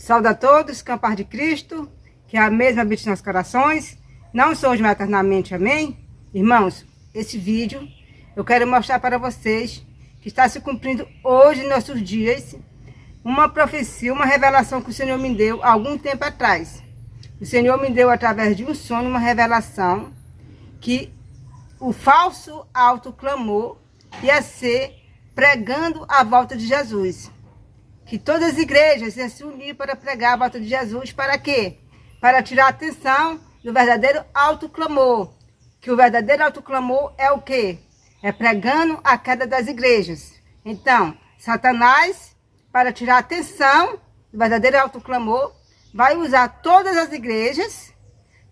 Saúdo a todos, com a paz de Cristo, que é a mesma habite nos corações, não sou hoje eternamente, amém? Irmãos, esse vídeo eu quero mostrar para vocês que está se cumprindo hoje, em nossos dias, uma profecia, uma revelação que o Senhor me deu há algum tempo atrás. O Senhor me deu através de um sonho, uma revelação, que o falso autoclamor ia ser pregando a volta de Jesus. Que todas as igrejas iam se unir para pregar a volta de Jesus. Para quê? Para tirar a atenção do verdadeiro autoclamor. Que o verdadeiro autoclamor é o quê? É pregando a queda das igrejas. Então, Satanás, para tirar a atenção do verdadeiro autoclamor, vai usar todas as igrejas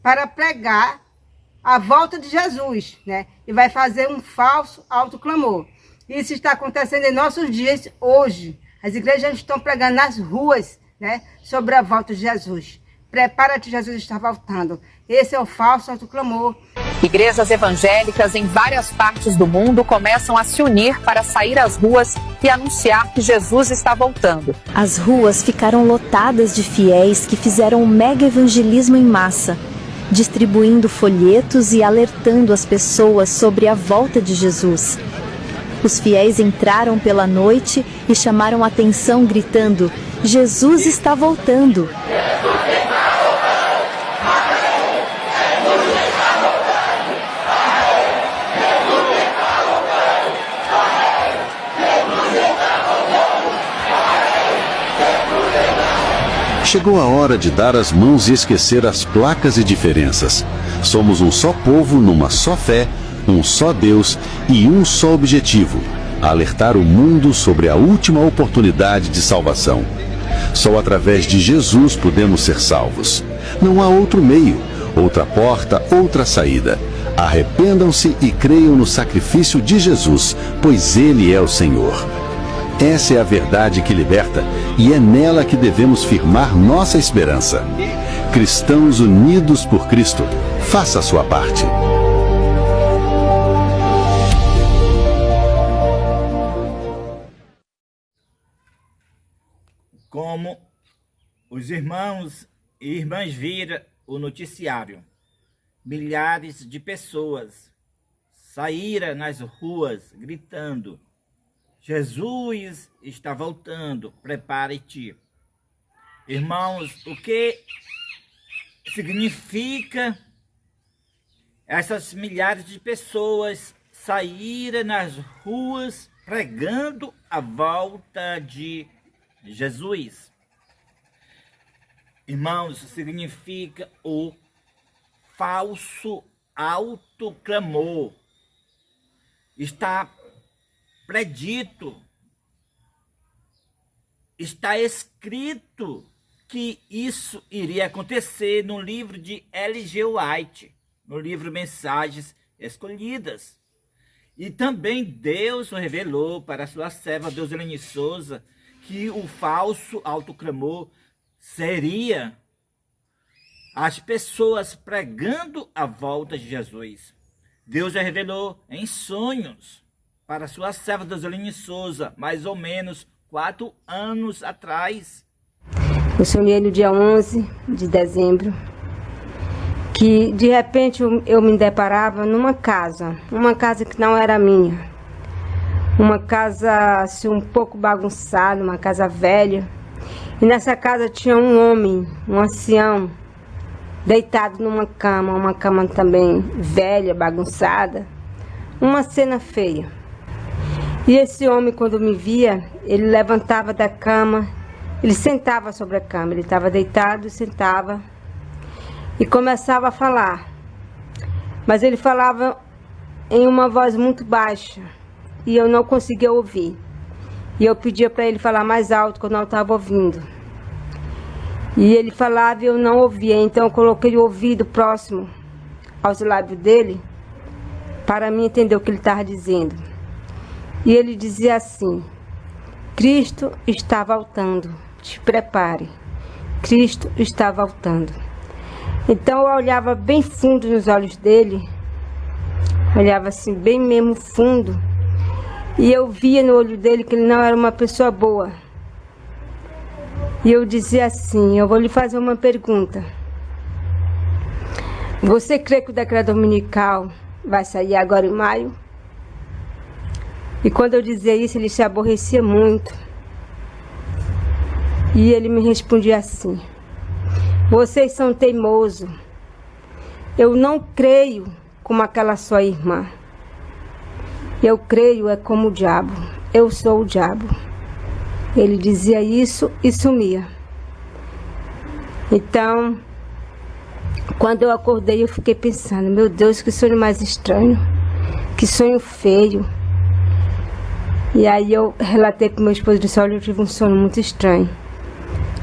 para pregar a volta de Jesus, né? E vai fazer um falso autoclamor. Isso está acontecendo em nossos dias hoje. As igrejas estão pregando nas ruas, né, sobre a volta de Jesus. Prepara-te, Jesus está voltando. Esse é o falso autoclamor. Igrejas evangélicas em várias partes do mundo começam a se unir para sair às ruas e anunciar que Jesus está voltando. As ruas ficaram lotadas de fiéis que fizeram um mega evangelismo em massa, distribuindo folhetos e alertando as pessoas sobre a volta de Jesus. Os fiéis entraram pela noite e chamaram a atenção gritando: Jesus está voltando! Chegou a hora de dar as mãos e esquecer as placas e diferenças. Somos um só povo, numa só fé, um só Deus e um só objetivo: alertar o mundo sobre a última oportunidade de salvação. Só através de Jesus podemos ser salvos. Não há outro meio, outra porta, outra saída. Arrependam-se e creiam no sacrifício de Jesus, pois Ele é o Senhor. Essa é a verdade que liberta e é nela que devemos firmar nossa esperança. Cristãos unidos por Cristo, faça a sua parte. Como os irmãos e irmãs viram o noticiário, milhares de pessoas saíram nas ruas gritando: Jesus está voltando, prepare-te. Irmãos, o que significa essas milhares de pessoas saírem nas ruas pregando a volta de Jesus? Irmãos, significa o falso autoclamor. Está predito, está escrito que isso iria acontecer no livro de L.G. White, no livro Mensagens Escolhidas. E também Deus revelou para a sua serva Deuselene Souza que o falso autoclamor seria as pessoas pregando a volta de Jesus. Deus já revelou em sonhos para a sua serva Deuselene Souza, mais ou menos 4 anos atrás. Eu sonhei no dia 11 de dezembro, que de repente eu me deparava numa casa que não era minha. Uma casa assim, um pouco bagunçada, uma casa velha. E nessa casa tinha um homem, um ancião, deitado numa cama, uma cama também velha, bagunçada. Uma cena feia. E esse homem, quando me via, ele levantava da cama, ele sentava sobre a cama. Ele estava deitado, sentava e começava a falar. Mas ele falava em uma voz muito baixa e eu não conseguia ouvir. E eu pedia para ele falar mais alto, que eu não estava ouvindo. E ele falava e eu não ouvia. Então eu coloquei o ouvido próximo aos lábios dele para mim entender o que ele estava dizendo. E ele dizia assim: Cristo está voltando, te prepare. Cristo está voltando. Então eu olhava bem fundo nos olhos dele, olhava assim bem mesmo fundo, e eu via no olho dele que ele não era uma pessoa boa. E eu dizia assim, eu vou lhe fazer uma pergunta. Você crê que o decreto dominical vai sair agora em maio? E quando eu dizia isso, ele se aborrecia muito. E ele me respondia assim: vocês são teimosos. Eu não creio como aquela sua irmã. Eu creio é como o diabo. Eu sou o diabo. Ele dizia isso e sumia. Então, quando eu acordei, eu fiquei pensando: meu Deus, que sonho mais estranho. Que sonho feio. E aí eu relatei para o meu esposo e disse: olha, eu tive um sonho muito estranho.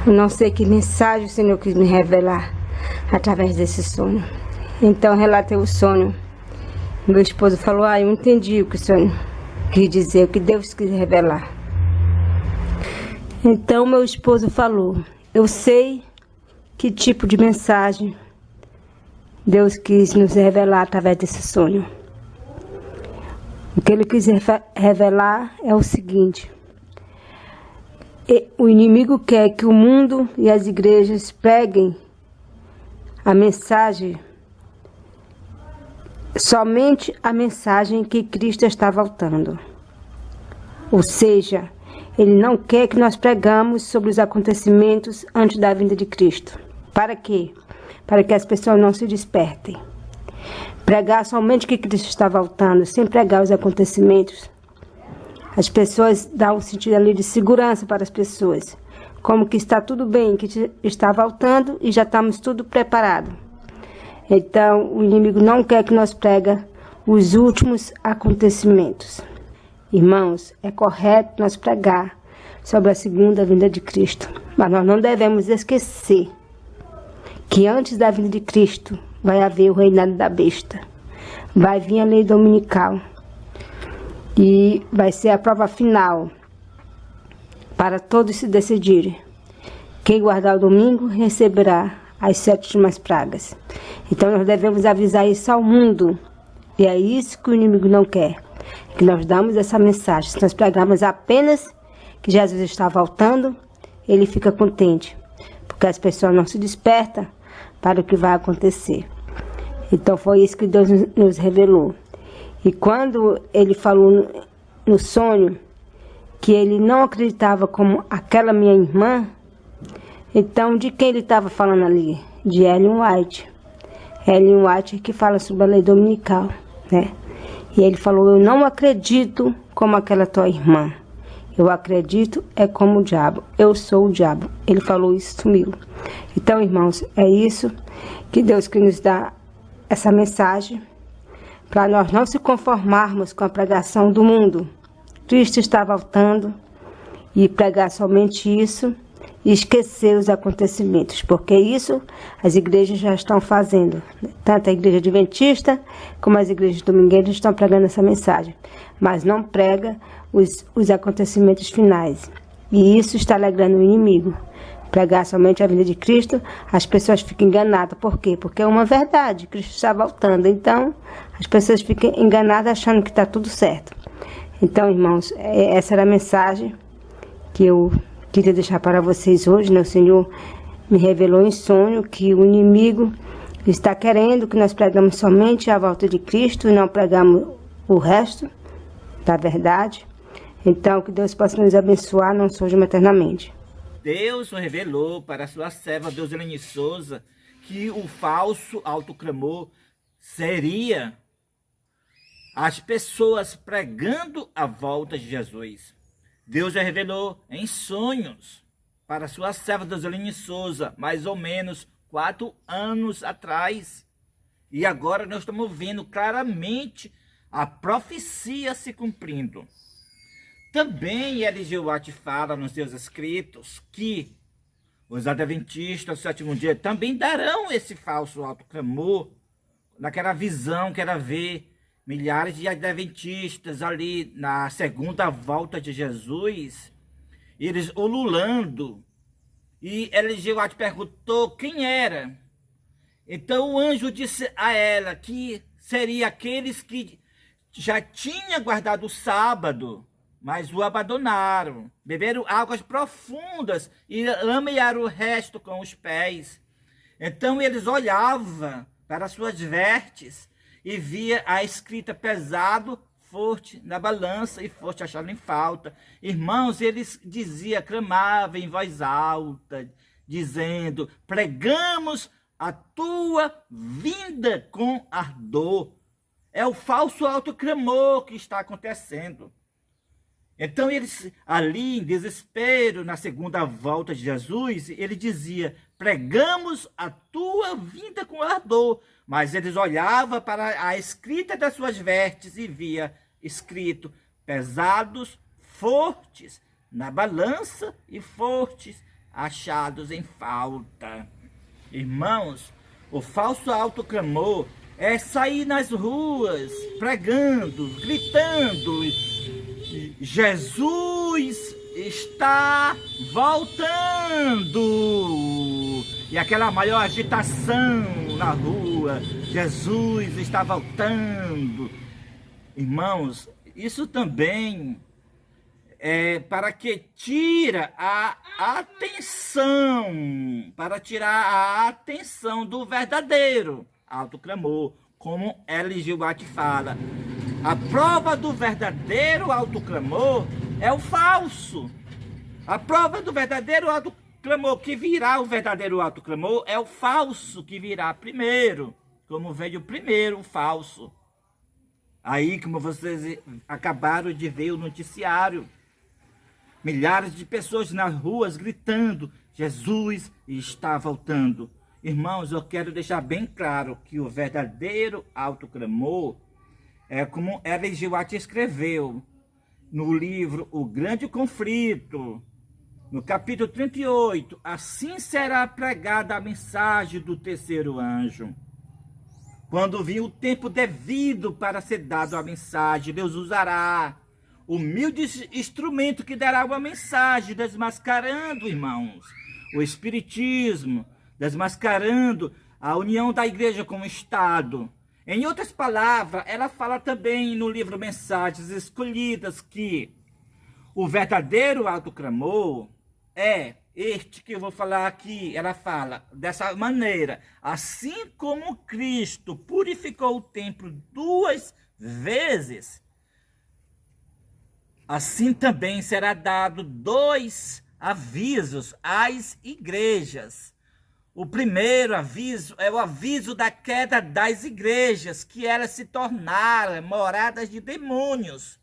Eu não sei que mensagem o Senhor quis me revelar através desse sonho. Então eu relatei o sonho. Meu esposo falou: eu entendi o que o sonho quis dizer, o que Deus quis revelar. Então meu esposo falou: eu sei que tipo de mensagem Deus quis nos revelar através desse sonho. O que ele quis revelar é o seguinte: o inimigo quer que o mundo e as igrejas preguem a mensagem, somente a mensagem que Cristo está voltando. Ou seja, ele não quer que nós pregamos sobre os acontecimentos antes da vinda de Cristo. Para quê? Para que as pessoas não se despertem. Pregar somente que Cristo está voltando, sem pregar os acontecimentos. As pessoas dão um sentido ali de segurança para as pessoas. Como que está tudo bem, que está voltando e já estamos tudo preparado. Então, o inimigo não quer que nós preguemos os últimos acontecimentos. Irmãos, é correto nós pregar sobre a segunda vinda de Cristo. Mas nós não devemos esquecer que antes da vinda de Cristo vai haver o reinado da besta. Vai vir a lei dominical. E vai ser a prova final para todos se decidirem. Quem guardar o domingo receberá as 7 últimas pragas. Então nós devemos avisar isso ao mundo. E é isso que o inimigo não quer. Que nós damos essa mensagem. Se nós pregarmos apenas que Jesus está voltando, ele fica contente. Porque as pessoas não se despertam para o que vai acontecer. Então foi isso que Deus nos revelou. E quando ele falou no sonho que ele não acreditava como aquela minha irmã, então de quem ele estava falando ali? De Ellen White. Ellen White que fala sobre a lei dominical, né? E ele falou: eu não acredito como aquela tua irmã. Eu acredito é como o diabo. Eu sou o diabo. Ele falou isso, sumiu. Então, irmãos, é isso que Deus quer nos dar essa mensagem, para nós não se conformarmos com a pregação do mundo. Cristo está voltando e pregar somente isso e esquecer os acontecimentos, porque isso as igrejas já estão fazendo. Tanto a igreja adventista como as igrejas domingueiras estão pregando essa mensagem, mas não prega os acontecimentos finais. E isso está alegrando o inimigo. Pregar somente a vinda de Cristo, as pessoas ficam enganadas. Por quê? Porque é uma verdade, Cristo está voltando. Então, as pessoas ficam enganadas achando que está tudo certo. Então, irmãos, essa era a mensagem que eu queria deixar para vocês hoje, né? O Senhor me revelou em sonho que o inimigo está querendo que nós pregamos somente a volta de Cristo e não pregamos o resto da verdade. Então, que Deus possa nos abençoar, não somente eternamente. Deus revelou para a sua serva Deuselene Souza que o falso autoclamor seria as pessoas pregando a volta de Jesus. Deus já revelou em sonhos para a sua serva Deuselene Souza, mais ou menos 4 anos atrás. E agora nós estamos vendo claramente a profecia se cumprindo. Também L.G. White fala nos seus escritos que os adventistas do 7º dia também darão esse falso autoclamor, naquela visão que era ver milhares de adventistas ali na segunda volta de Jesus, eles ululando. E L.G. White perguntou quem era. Então o anjo disse a ela que seria aqueles que já tinham guardado o sábado mas o abandonaram. Beberam águas profundas e lamearam o resto com os pés. Então eles olhavam para suas vestes e via a escrita pesado, forte na balança e forte achando em falta. Irmãos, eles diziam, clamavam em voz alta, dizendo: pregamos a tua vinda com ardor. É o falso autoclamor que está acontecendo. Então eles, ali em desespero, na segunda volta de Jesus, ele dizia: pregamos a tua vinda com ardor. Mas eles olhavam para a escrita das suas vestes e via escrito: pesados, fortes na balança e fortes achados em falta. Irmãos, o falso autoclamor é sair nas ruas pregando, gritando: Jesus está voltando! E aquela maior agitação na rua: Jesus está voltando! Irmãos, isso também é para que tira a atenção, para tirar a atenção do verdadeiro autoclamor, como Ellen G. White fala. A prova do verdadeiro autoclamor é o falso. A prova do verdadeiro autoclamor, que virá o verdadeiro autoclamor, é o falso que virá primeiro, como veio primeiro o falso. Aí, como vocês acabaram de ver o noticiário, milhares de pessoas nas ruas gritando: Jesus está voltando. Irmãos, eu quero deixar bem claro que o verdadeiro autoclamor é como Ellen G. White escreveu no livro O Grande Conflito, no capítulo 38, assim será pregada a mensagem do terceiro anjo. Quando vir o tempo devido para ser dado a mensagem, Deus usará humilde instrumento que dará uma mensagem, desmascarando, irmãos, o espiritismo, desmascarando a união da igreja com o Estado. Em outras palavras, ela fala também no livro Mensagens Escolhidas que o verdadeiro autoclamor é este que eu vou falar aqui. Ela fala dessa maneira: assim como Cristo purificou o templo 2 vezes, assim também será dado 2 avisos às igrejas. O primeiro aviso é o aviso da queda das igrejas, que elas se tornaram moradas de demônios.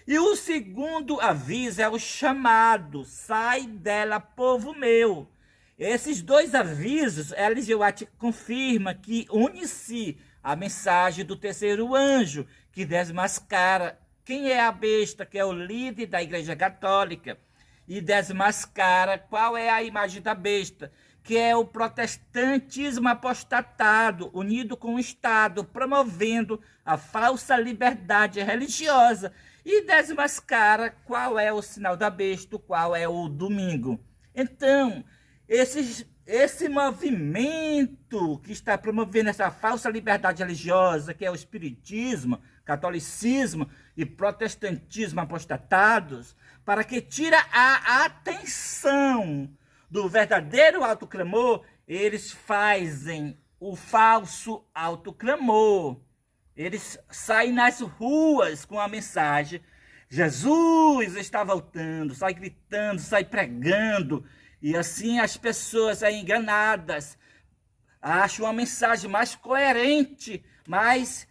E o segundo aviso é o chamado: sai dela, povo meu. Esses 2 avisos, Ellen G. White confirma que une-se a mensagem do terceiro anjo, que desmascara quem é a besta, que é o líder da Igreja Católica, e desmascara qual é a imagem da besta, que é o protestantismo apostatado, unido com o Estado, promovendo a falsa liberdade religiosa, e desmascara qual é o sinal da besta, qual é o domingo. Então, esse movimento que está promovendo essa falsa liberdade religiosa, que é o espiritismo, catolicismo e protestantismo apostatados, para que tira a atenção do verdadeiro autoclamor, eles fazem o falso autoclamor. Eles saem nas ruas com a mensagem: Jesus está voltando, sai gritando, sai pregando. E assim as pessoas aí enganadas acham uma mensagem mais coerente, mais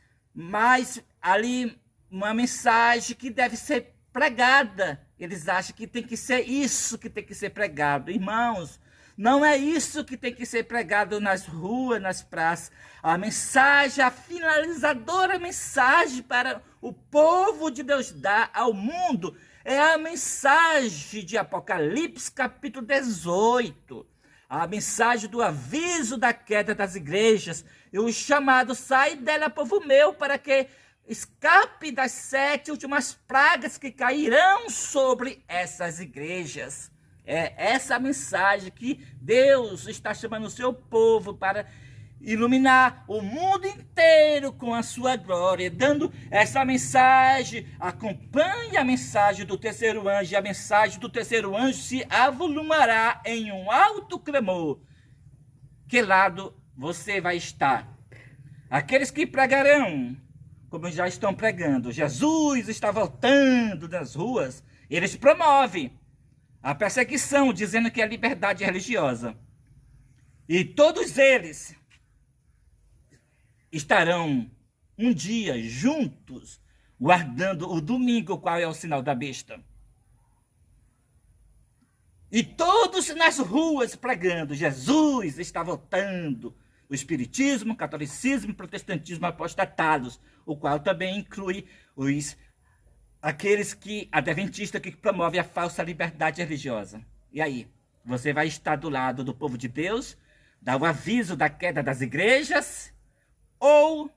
ali uma mensagem que deve ser pregada. Eles acham que tem que ser isso que tem que ser pregado. Irmãos, não é isso que tem que ser pregado nas ruas, nas praças. A mensagem, a finalizadora mensagem para o povo de Deus dar ao mundo é a mensagem de Apocalipse, capítulo 18. A mensagem do aviso da queda das igrejas e o chamado: sai dela, povo meu, para que escape das 7 últimas pragas que cairão sobre essas igrejas. É essa mensagem que Deus está chamando o seu povo para iluminar o mundo inteiro com a sua glória, dando essa mensagem. Acompanhe a mensagem do terceiro anjo, e a mensagem do terceiro anjo se avolumará em um alto clamor. Que lado você vai estar? Aqueles que pregarão, como já estão pregando, Jesus está voltando das ruas, eles promovem a perseguição, dizendo que é liberdade religiosa. E todos eles estarão um dia juntos, guardando o domingo, qual é o sinal da besta. E todos nas ruas pregando, Jesus está voltando. O espiritismo, catolicismo, protestantismo apostatados, o qual também inclui aqueles adventistas que promovem a falsa liberdade religiosa. E aí, você vai estar do lado do povo de Deus, dar o aviso da queda das igrejas, ou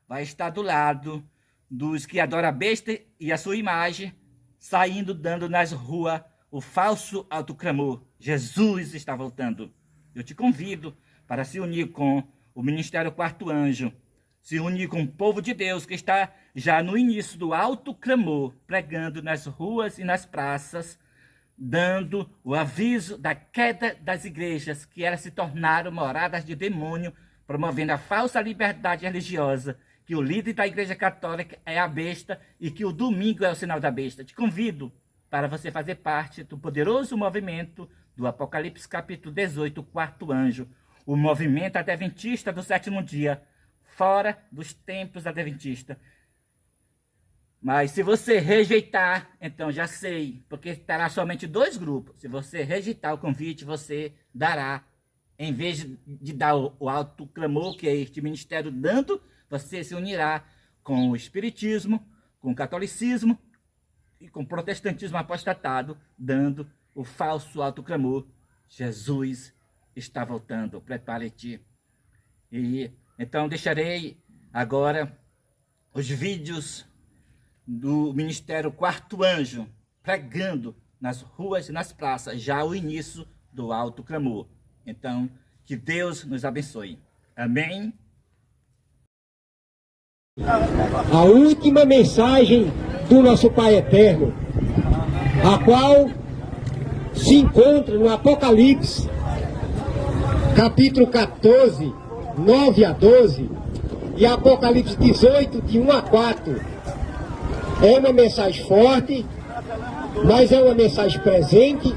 vai estar do lado dos que adoram a besta e a sua imagem, saindo, dando nas ruas o falso alto clamor: Jesus está voltando. Eu te convido para se unir com o Ministério Quarto Anjo, se unir com o povo de Deus que está já no início do alto clamor, pregando nas ruas e nas praças, dando o aviso da queda das igrejas, que elas se tornaram moradas de demônio, promovendo a falsa liberdade religiosa, que o líder da Igreja Católica é a besta e que o domingo é o sinal da besta. Te convido para você fazer parte do poderoso movimento do Apocalipse capítulo 18, quarto anjo, o movimento adventista do sétimo dia, fora dos templos adventistas. Mas se você rejeitar, então já sei, porque terá somente 2 grupos. Se você rejeitar o convite, você dará, em vez de dar o alto clamor que é este ministério dando, você se unirá com o espiritismo, com o catolicismo e com o protestantismo apostatado, dando o falso alto clamor: Jesus está voltando, prepare-te. E então deixarei agora os vídeos do Ministério Quarto Anjo, pregando nas ruas e nas praças, já o início do alto clamor. Então, que Deus nos abençoe. Amém? A última mensagem do nosso Pai Eterno, a qual se encontra no Apocalipse, capítulo 14, 9 a 12, e Apocalipse 18, de 1 a 4. É uma mensagem forte, mas é uma mensagem presente.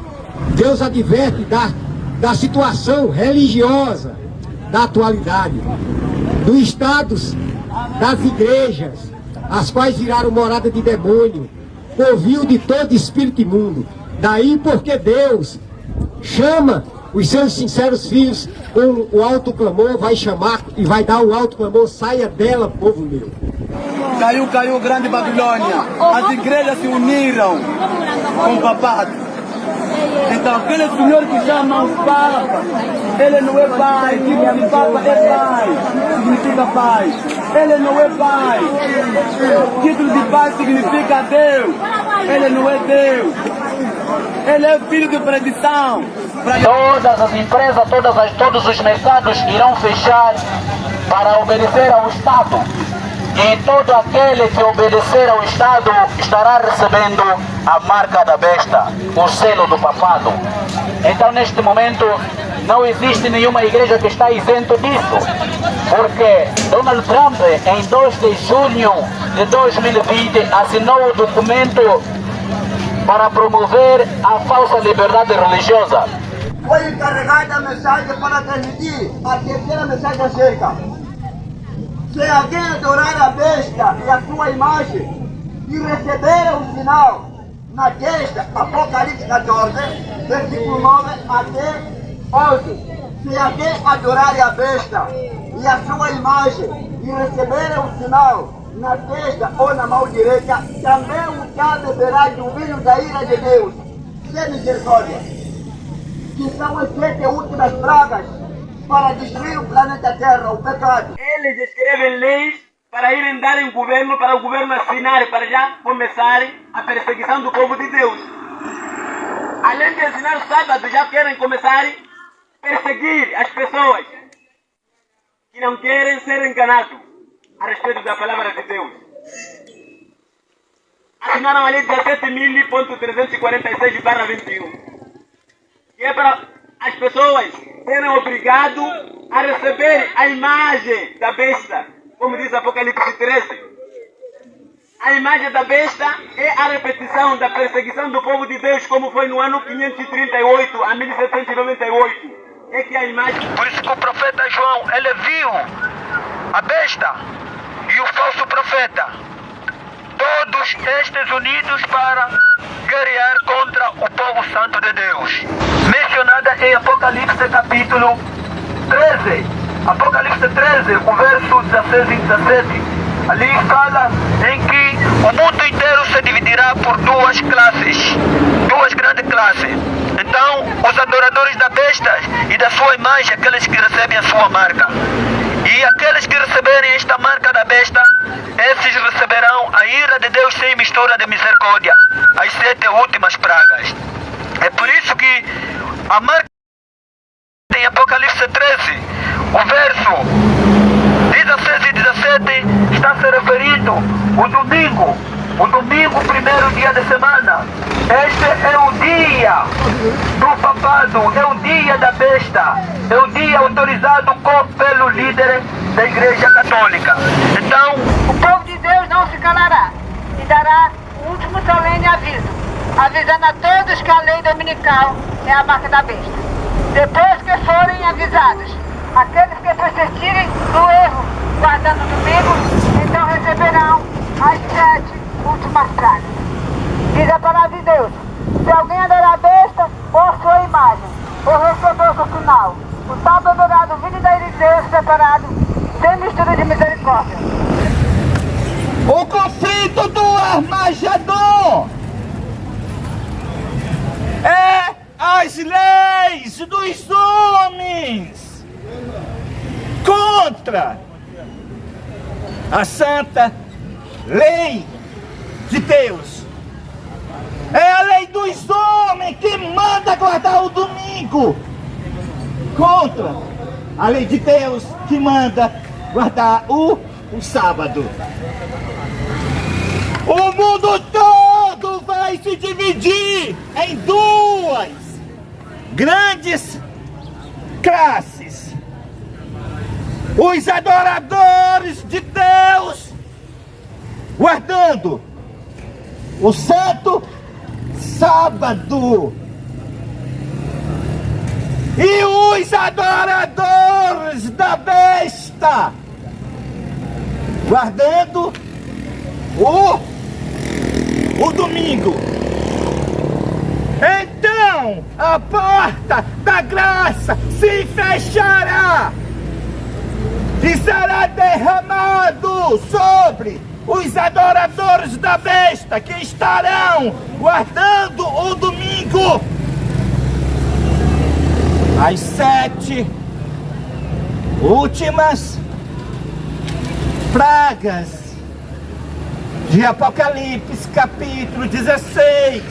Deus adverte da situação religiosa da atualidade, dos estados das igrejas, as quais viraram morada de demônio, covil de todo espírito imundo. Daí porque Deus chama os seus sinceros filhos com o alto clamor, vai chamar e vai dar o alto clamor: saia dela, povo meu. Caiu grande Babilônia. As igrejas se uniram com o papado. Então aquele senhor que chama o Papa, ele não é pai. O Papa é pai, significa pai. Ele não é pai. O título de pai significa Deus. Ele não é Deus. Ele é filho de perdição. Todas as empresas, todos os mercados irão fechar para obedecer ao Estado. E todo aquele que obedecer ao Estado estará recebendo a marca da besta, o selo do papado. Então, neste momento, não existe nenhuma igreja que está isento disso, porque Donald Trump, em 2 de junho de 2020, assinou o documento para promover a falsa liberdade religiosa. Foi encarregada a mensagem para transmitir a terceira mensagem acerca. Se alguém adorar a besta e a sua imagem e receber o sinal na testa, Apocalipse 14, versículo 9 até 11. Se alguém adorar a besta e a sua imagem e receber o sinal na testa ou na mão direita, também o tal beberá do vinho da ira de Deus, sem misericórdia, que são as 7 últimas pragas para destruir o planeta Terra, o pecado. Eles escrevem leis para irem dar em governo, para o governo assinar, para já começarem a perseguição do povo de Deus. Além de ensinar o sábado, já querem começar a perseguir as pessoas. que não querem ser enganados a respeito da palavra de Deus. Assinaram a lei 17.346/21, que é para as pessoas serem obrigadas a receber a imagem da besta, como diz Apocalipse 13. A imagem da besta é a repetição da perseguição do povo de Deus, como foi no ano 538 a 1798. É que a imagem... Por isso que o profeta João, ele viu a besta e o falso profeta, todos estes unidos para guerrear contra o povo santo de Deus. Mencionada em Apocalipse capítulo 13. Apocalipse 13, o verso 16 e 17. Ali fala em que o mundo inteiro se dividirá por duas classes, duas grandes classes. Então, os adoradores da besta e da sua imagem, aqueles que recebem a sua marca. E aqueles que receberem esta marca da besta, esses receberão a ira de Deus sem mistura de misericórdia, as 7 últimas pragas. É por isso que a marca em Apocalipse 13, o verso 16 e 17, está se referindo o domingo, primeiro dia de semana. Este é o dia do papado, é o dia da besta, é o dia autorizado pelo líder da Igreja Católica. Então, o povo de Deus não se calará e dará o último solene aviso, avisando a todos que a lei dominical é a marca da besta. Depois que forem avisados, aqueles que persistirem no erro, guardando o domingo, então receberão as 7 últimas pragas. Diz a palavra de Deus: se alguém adorar a besta ou a sua imagem, ou receber o sinal, o sábado adorado vindo da ira de Deus separado, sem mistura de misericórdia. O conflito do Armagedon é as leis dos homens contra a santa lei de Deus. É a lei dos homens que manda guardar o domingo contra a lei de Deus que manda guardar o sábado. O mundo todo vai se dividir em duas grandes classes: os adoradores de Deus guardando o santo sábado, e os adoradores da besta guardando o domingo. Então a porta da graça se fechará e será derramado sobre os adoradores da besta, que estarão guardando o domingo. As 7 últimas pragas de Apocalipse capítulo 16.